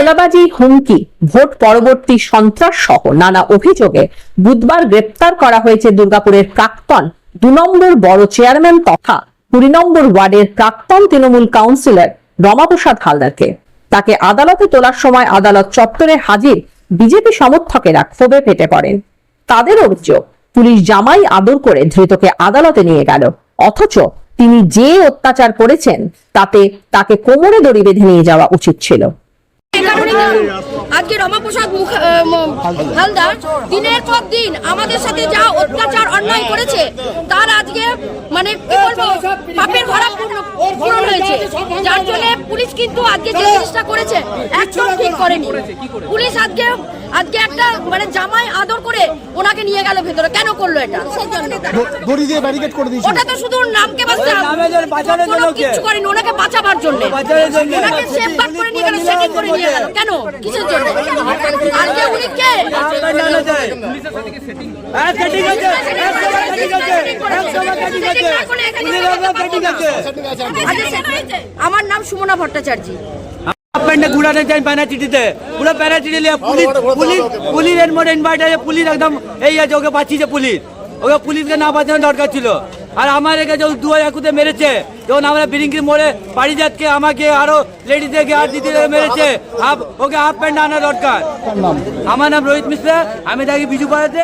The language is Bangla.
তোলাবাজি, হুমকি, ভোট পরবর্তী সন্ত্রাস সহ নানা অভিযোগে বুধবার গ্রেপ্তার করা হয়েছে দুর্গাপুরের প্রাক্তন 2 নম্বর বড় চেয়ারম্যান তথা 20 নম্বর ওয়ার্ডের প্রাক্তন তৃণমূল কাউন্সিলর রমাপ্রসাদ হালদারকে। তাকে আদালতে তোলার সময় আদালত চত্বরে হাজির বিজেপি সমর্থকেরা ক্ষোভে ফেটে পড়েন। তাদের অভিযোগ, পুলিশ জামাই আদর করে ধৃতকে আদালতে নিয়ে গেল, অথচ তিনি যে অত্যাচার করেছেন তাতে তাকে কোমরে দড়ি বেঁধে নিয়ে যাওয়া উচিত ছিল। আজকে রমাপ্রসাদ হালদার দিনের পর দিন আমাদের সাথে যা অত্যাচার অন্যায় করেছে তার আজকে মানে কি বলবো পাপের ভাড়া পূরণ হয়েছে, যার জন্য পুলিশ কিন্তু আজকে যে জিনিসটা করেছে একদম ঠিক করেনি। পুলিশ আজকে একটা মানে জামাই আদর করে ওনাকে নিয়ে গেল ভেতরে, কেন করলো এটা? দড়ি দিয়ে ব্যারিকেড করে দিয়েছে। ওটা তো শুধু নামকে কিছু করেনি, ওনাকে বাঁচাবার জন্য ওনাকে সেফগার্ড করে নিয়ে গেল, সেটিং করে নিয়ে গেল, কেন কিসের জন্য? আজকে উনি কে? আমার নাম সুমনা ভট্টাচার্য। गुड़ाने चाहिए पैनाचिटी थे पूरा पैनाचिटी लिया police police police and mode invite है पुलिस एकदम এই আছে ওকে বাঁচিয়েছে পুলিশ ওকে পুলিশকে না বাঁচানো দরকার ছিল। আর আমাদেরকে যে দুয়া একুতে মেরেছে যখন আমরা বিরিঙ্গির মোড়ে পারিজাতকে আমাকে আরো লেডিসদেরকে আর দিদিদের মেরেছে ওকে হাফ প্যান্ট আনা দরকার। আমার নাম রোহিত মিশ্রা, আমি থাকি বিজু পাড়াতে।